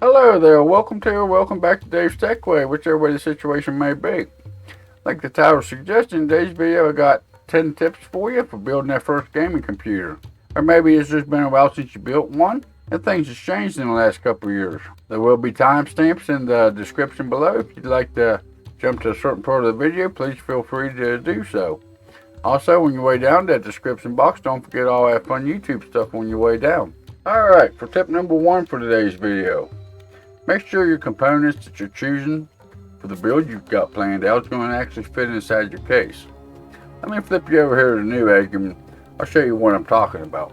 Hello there, welcome to or welcome back to Dave's Techway, whichever way the situation may be. Like the title suggested, in today's video I got 10 tips for you for building that first gaming computer. Or maybe it's just been a while since you built one, and things have changed in the last couple of years. There will be timestamps in the description below. If you'd like to jump to a certain part of the video, please feel free to do so. Also, on your way down that description box, don't forget all that fun YouTube stuff on your way down. Alright, for tip number 1 for today's video. Make sure your components that you're choosing for the build you've got planned out is going to actually fit inside your case. Let me flip you over here to the Noob and I'll show you what I'm talking about.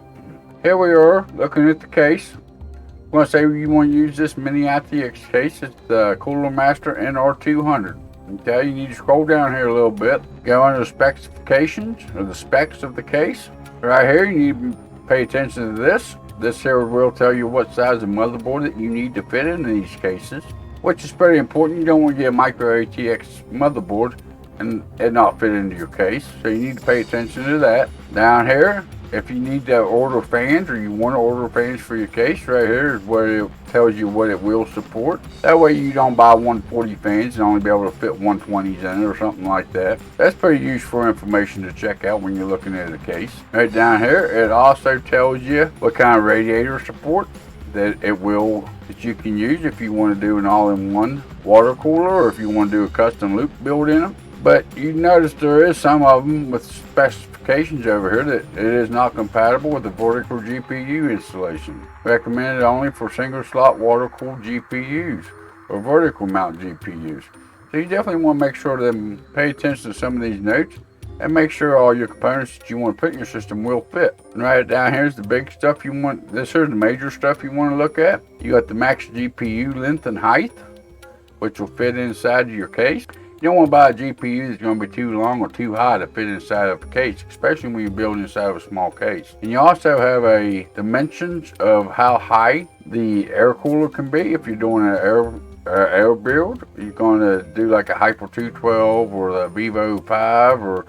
Here we are looking at the case. I'm going to say you want to use this mini ITX case. It's the Cooler Master NR200. Okay, you need to scroll down here a little bit. Go under the specifications or the specs of the case. Right here you need to pay attention to this. This here will tell you what size of motherboard that you need to fit in these cases, which is pretty important. You don't want to get a micro ATX motherboard and it not fit into your case, so you need to pay attention to that. Down here, if you need to order fans or you want to order fans for your case, right here is where it tells you what it will support. That way you don't buy 140 fans and only be able to fit 120s in it or something like that. That's pretty useful information to check out when you're looking at a case. Right down here, it also tells you what kind of radiator support that you can use if you want to do an all-in-one water cooler or if you want to do a custom loop build in them. But you notice there is some of them with specifications over here that it is not compatible with the vertical GPU installation. Recommended only for single slot water cooled GPUs or vertical mount GPUs. So you definitely want to make sure to pay attention to some of these notes and make sure all your components that you want to put in your system will fit. And right down here is the big stuff you want. This here's the major stuff you want to look at. You got the max GPU length and height, which will fit inside of your case. You don't want to buy a GPU that's going to be too long or too high to fit inside of a case, especially when you're building inside of a small case. And you also have a dimensions of how high the air cooler can be. If you're doing an air build, you're going to do like a Hyper 212 or the Vivo 5 or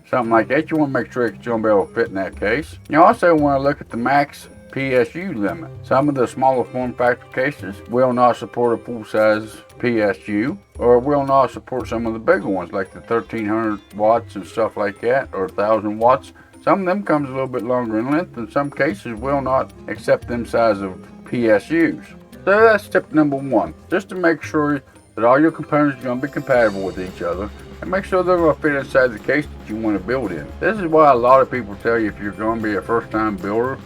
something like that. You want to make sure it's going to be able to fit in that case. You also want to look at the max PSU limit. Some of the smaller form factor cases will not support a full-size PSU or will not support some of the bigger ones like the 1300 watts and stuff like that, or 1000 watts. Some of them comes a little bit longer in length, and some cases will not accept them size of PSUs. So that's tip number 1, just to make sure that all your components are going to be compatible with each other and make sure they're going to fit inside the case that you want to build in. This is why a lot of people tell you if you're going to be a first-time builder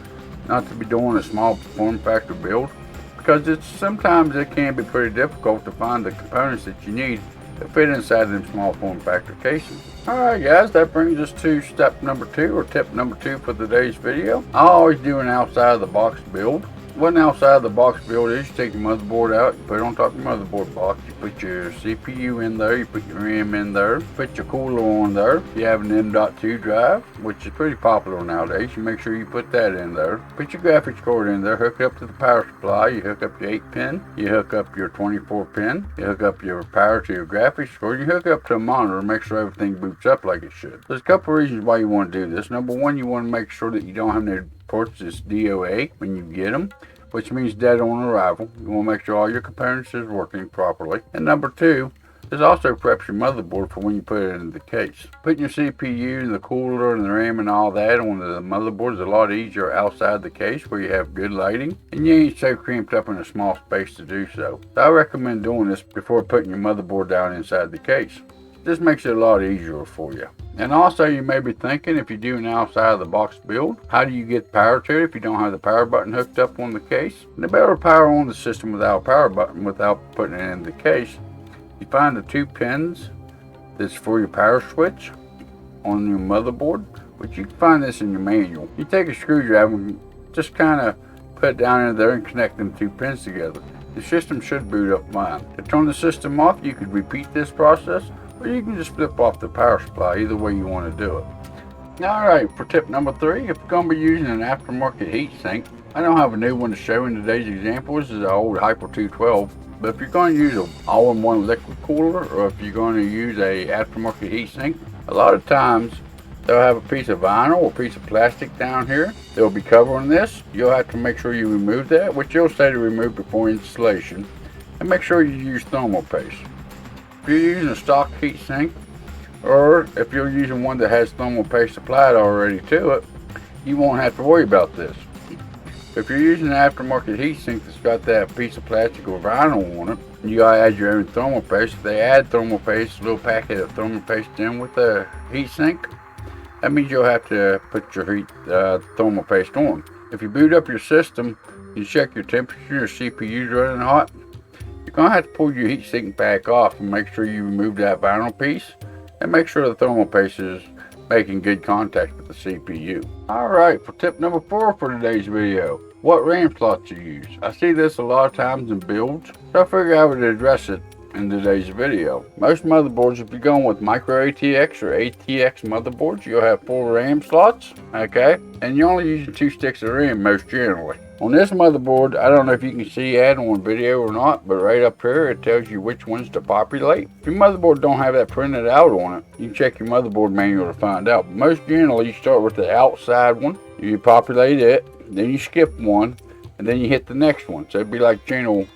not to be doing a small form factor build, because sometimes it can be pretty difficult to find the components that you need to fit inside them small form factor cases. Alright guys, that brings us to step number 2 or tip number 2 for today's video. I always do an outside of the box build. What an outside of the box build is, you take your motherboard out, you put it on top of your motherboard box, you put your CPU in there, you put your RAM in there, put your cooler on there. You have an M.2 drive, which is pretty popular nowadays. You make sure you put that in there. Put your graphics card in there, hook it up to the power supply, you hook up your 8 pin, you hook up your 24 pin, you hook up your power to your graphics card, you hook up to a monitor and make sure everything boots up like it should. There's a couple reasons why you want to do this. Number 1, you want to make sure that you don't have any ports that's DOA when you get them, which means dead on arrival. You want to make sure all your components is working properly. And number 2, this also preps your motherboard for when you put it into the case. Putting your CPU and the cooler and the RAM and all that on the motherboard is a lot easier outside the case where you have good lighting and you ain't so cramped up in a small space to do so. So I recommend doing this before putting your motherboard down inside the case. This makes it a lot easier for you. And also you may be thinking, if you do an outside of the box build, how do you get power to it if you don't have the power button hooked up on the case? And to be able to power on the system without a power button, without putting it in the case, you find the 2 pins that's for your power switch on your motherboard, which you can find this in your manual. You take a screwdriver and just kind of put it down in there and connect them 2 pins together. The system should boot up fine. To turn the system off, you could repeat this process, or you can just flip off the power supply, either way you want to do it. Alright, for tip number 3, if you're going to be using an aftermarket heatsink, I don't have a new one to show in today's example. This is an old Hyper 212, but if you're going to use an all-in-one liquid cooler, or if you're going to use a aftermarket heatsink, a lot of times They'll have a piece of vinyl or piece of plastic down here. They'll be covering this. You'll have to make sure you remove that, which you'll say to remove before installation. And make sure you use thermal paste. If you're using a stock heat sink, or if you're using one that has thermal paste applied already to it, you won't have to worry about this. If you're using an aftermarket heatsink that's got that piece of plastic or vinyl on it, you gotta add your own thermal paste. If they add thermal paste, a little packet of thermal paste in with the heatsink, that means you'll have to put your thermal paste on. If you boot up your system, you check your temperature, your CPU's running hot, you're gonna have to pull your heatsink back off and make sure you remove that vinyl piece and make sure the thermal paste is making good contact with the CPU. Alright, for tip number 4 for today's video, what RAM slots you use. I see this a lot of times in builds, so I figured I would address it in today's video. Most motherboards, if you're going with micro ATX or ATX motherboards, you'll have 4 RAM slots, okay? And you're only using 2 sticks of RAM most generally. On this motherboard, I don't know if you can see it on video or not, but right up here it tells you which ones to populate. If your motherboard don't have that printed out on it, you can check your motherboard manual to find out. But most generally, you start with the outside one, you populate it, then you skip one, and then you hit the next one. So it'd be like channel,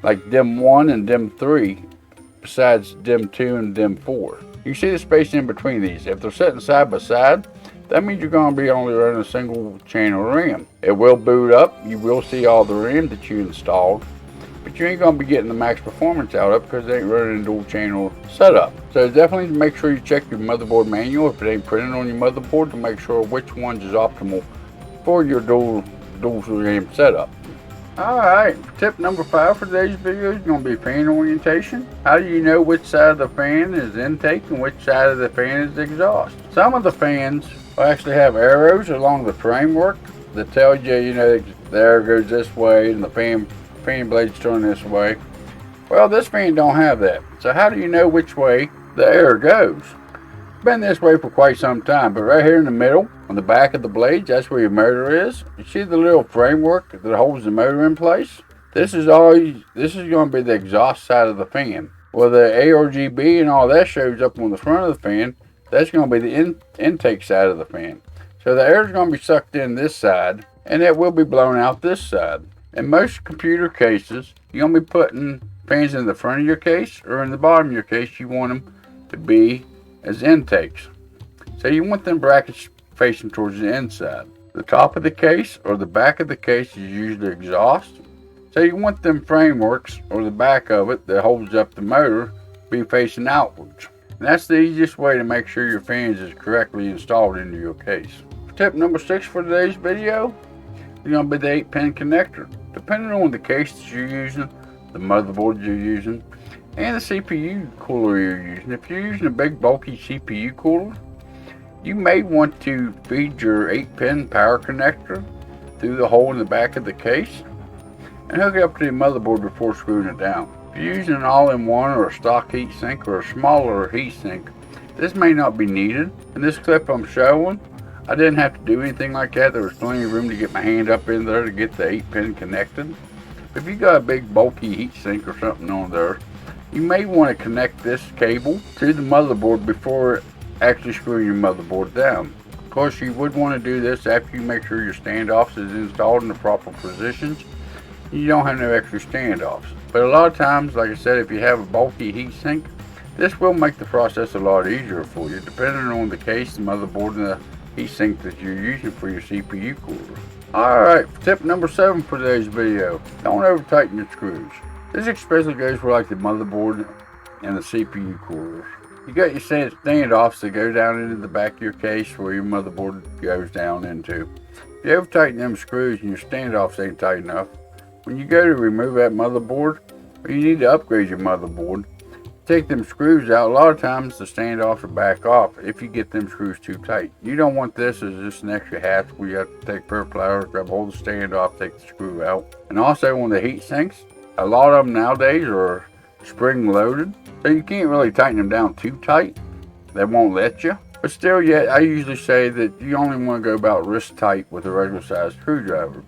like DIM 1 and DIM 3, besides DIM 2 and DIM 4. You see the space in between these. If they're sitting side by side, that means you're going to be only running a single channel RAM. It will boot up. You will see all the RAM that you installed, but you ain't going to be getting the max performance out of it because it ain't running a dual channel setup. So definitely make sure you check your motherboard manual if it ain't printed on your motherboard to make sure which ones is optimal for your dual RAM setup. Alright, tip number 5 for today's video is going to be fan orientation. How do you know which side of the fan is intake and which side of the fan is exhaust? Some of the fans will actually have arrows along the framework that tell you, you know, the air goes this way and the fan blades turn this way. Well, this fan don't have that. So how do you know which way the air goes? It's been this way for quite some time, but right here in the middle, on the back of the blades, that's where your motor is. You see the little framework that holds the motor in place? This is going to be the exhaust side of the fan. Well, the ARGB and all that shows up on the front of the fan. That's going to be the intake side of the fan. So the air is going to be sucked in this side, and it will be blown out this side. In most computer cases, you're going to be putting fans in the front of your case or in the bottom of your case. You want them to be as intakes. So you want them brackets facing towards the inside. The top of the case or the back of the case is usually exhaust. So you want them frameworks or the back of it that holds up the motor be facing outwards. And that's the easiest way to make sure your fans is correctly installed into your case. Tip number 6 for today's video is going to be the 8-pin connector. Depending on the case that you're using, the motherboard you're using, and the CPU cooler you're using. If you're using a big bulky CPU cooler, you may want to feed your 8-pin power connector through the hole in the back of the case and hook it up to the motherboard before screwing it down. If you're using an all-in-one or a stock heatsink or a smaller heatsink, this may not be needed. In this clip I'm showing, I didn't have to do anything like that. There was plenty of room to get my hand up in there to get the 8-pin connected. If you got a big bulky heatsink or something on there, you may want to connect this cable to the motherboard before actually screwing your motherboard down. Of course, you would want to do this after you make sure your standoffs is installed in the proper positions. You don't have no extra standoffs. But a lot of times, like I said, if you have a bulky heatsink, this will make the process a lot easier for you, depending on the case, the motherboard, and the heatsink that you're using for your CPU cooler. Alright, tip number 7 for today's video. Don't over tighten your screws. This especially goes for like the motherboard and the CPU coolers. You got your standoffs that go down into the back of your case where your motherboard goes down into. If you over tighten them screws and your standoffs ain't tight enough, when you go to remove that motherboard, or you need to upgrade your motherboard, take them screws out. A lot of times the standoffs will back off if you get them screws too tight. You don't want this as just an extra hassle where you have to take pair of pliers, grab hold of the standoff, take the screw out. And also on the heat sinks, a lot of them nowadays are spring loaded, so you can't really tighten them down too tight. They won't let you. But still, yet I usually say that you only want to go about wrist tight with a regular size screwdriver.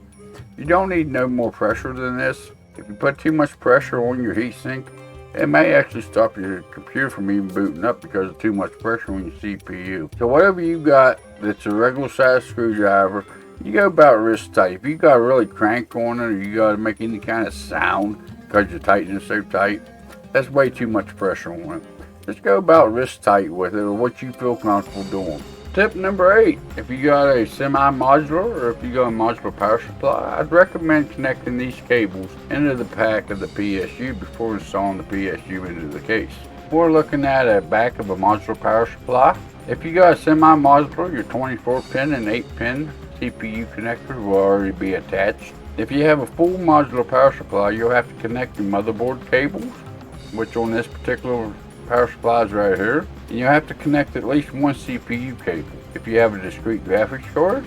You don't need no more pressure than this. If you put too much pressure on your heatsink, It may actually stop your computer from even booting up because of too much pressure on your CPU. So whatever you got that's a regular size screwdriver, you go about wrist tight. If you got to really crank on it or you got to make any kind of sound because you're tightening it so tight, that's way too much pressure on it. Just go about wrist tight with it or what you feel comfortable doing. Tip number 8, if you got a semi-modular or if you got a modular power supply, I'd recommend connecting these cables into the back of the PSU before installing the PSU into the case. We're looking at a back of a modular power supply. If you got a semi-modular, your 24-pin and 8-pin CPU connectors will already be attached. If you have a full modular power supply, you'll have to connect your motherboard cables, which on this particular power supply is right here. And you have to connect at least one CPU cable. If you have a discrete graphics card,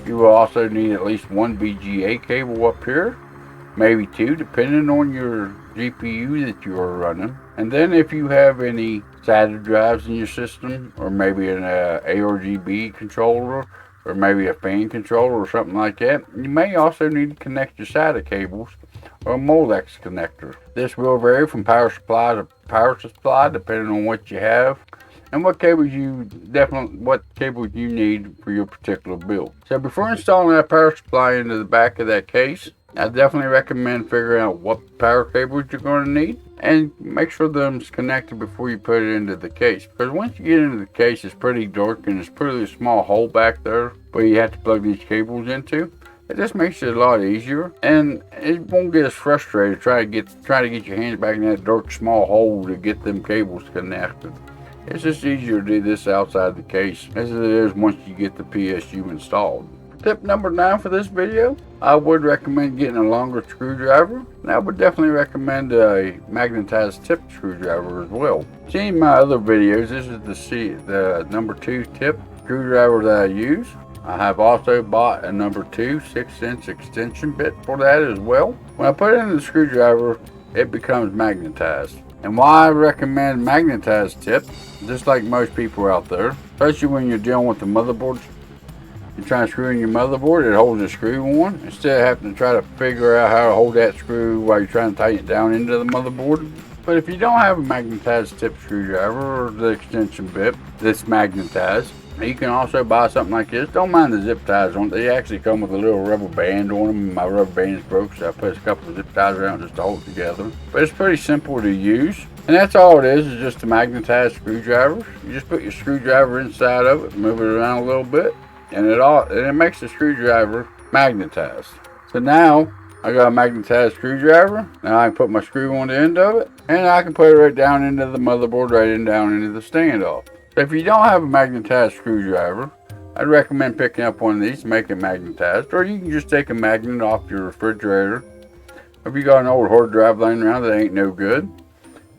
you will also need at least one VGA cable up here, maybe 2 depending on your GPU that you are running. And then if you have any SATA drives in your system, or maybe an ARGB controller, or maybe a fan controller or something like that, you may also need to connect your SATA cables or a Molex connector. This will vary from power supply to power supply depending on what you have and what cables you need for your particular build. So before installing that power supply into the back of that case, I definitely recommend figuring out what power cables you're going to need and make sure them's connected before you put it into the case, because once you get into the case it's pretty dark and it's pretty small hole back there where you have to plug these cables into. It just makes it a lot easier and it won't get as frustrated trying to get your hands back in that dark small hole to get them cables connected. It's just easier to do this outside the case as it is once you get the PSU installed. Tip number 9 for this video, I would recommend getting a longer screwdriver, and I would definitely recommend a magnetized tip screwdriver as well. Seeing my other videos, this is the number 2 tip screwdriver that I use. I have also bought a number 2 6-inch extension bit for that as well. When I put it in the screwdriver, it becomes magnetized. And why I recommend magnetized tip, just like most people out there, especially when you're dealing with the motherboard, you're trying to screw in your motherboard, it holds the screw on, instead of having to try to figure out how to hold that screw while you're trying to tighten it down into the motherboard. But if you don't have a magnetized tip screwdriver or the extension bit that's magnetized, you can also buy something like this. Don't mind the zip ties on it. They actually come with a little rubber band on them. My rubber band is broke, so I put a couple of zip ties around just to hold it together. But it's pretty simple to use. And that's all it is just a magnetized screwdriver. You just put your screwdriver inside of it, move it around a little bit, and it makes the screwdriver magnetized. So now I got a magnetized screwdriver. Now I can put my screw on the end of it, and I can put it right down into the motherboard, down into the standoff. So if you don't have a magnetized screwdriver, I'd recommend picking up one of these to make it magnetized, or you can just take a magnet off your refrigerator. If you got an old hard drive laying around that ain't no good,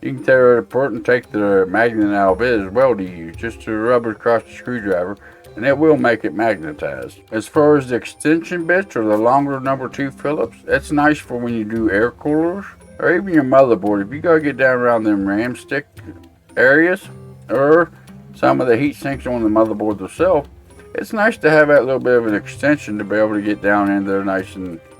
you can tear it apart and take the magnet out of it as well to use, just to rub it across the screwdriver, and it will make it magnetized. As far as the extension bits or the longer number 2 Phillips, it's nice for when you do air coolers or even your motherboard. If you gotta get down around them RAM stick areas or some of the heat sinks on the motherboard themselves, it's nice to have that little bit of an extension to be able to get down in there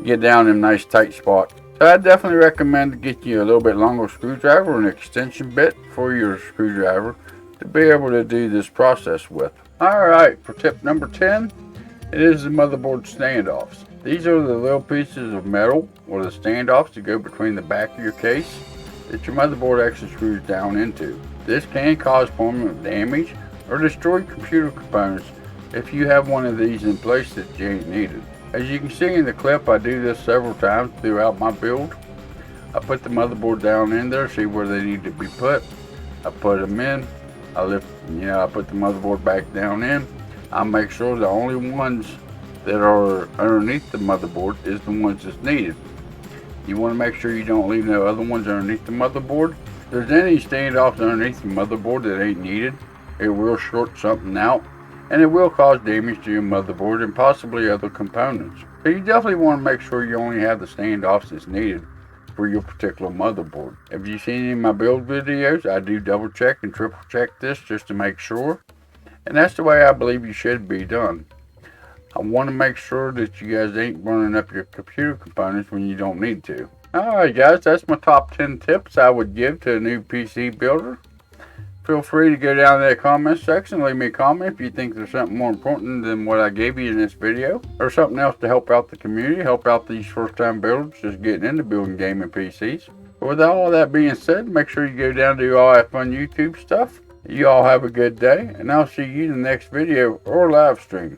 get down in nice tight spot. So I definitely recommend to get you a little bit longer screwdriver or an extension bit for your screwdriver to be able to do this process with. Alright, for tip number 10, it is the motherboard standoffs. These are the little pieces of metal or the standoffs that go between the back of your case that your motherboard actually screws down into. This can cause permanent damage or destroy computer components if you have one of these in place that you ain't needed. As you can see in the clip, I do this several times throughout my build. I put the motherboard down in there, see where they need to be put. I put them in. I put the motherboard back down in. I make sure the only ones that are underneath the motherboard is the ones that's needed. You want to make sure you don't leave no other ones underneath the motherboard. If there's any standoffs underneath the motherboard that ain't needed, it will short something out and it will cause damage to your motherboard and possibly other components. So you definitely want to make sure you only have the standoffs that's needed for your particular motherboard. If you've seen any of my build videos, I do double check and triple check this just to make sure. And that's the way I believe you should be done. I want to make sure that you guys ain't burning up your computer components when you don't need to. Alright guys, that's my top 10 tips I would give to a new PC builder. Feel free to go down to the comment section, leave me a comment if you think there's something more important than what I gave you in this video, or something else to help out the community, help out these first time builders just getting into building gaming PCs. But with all that being said, make sure you go down to all that fun YouTube stuff. You all have a good day, and I'll see you in the next video or live stream.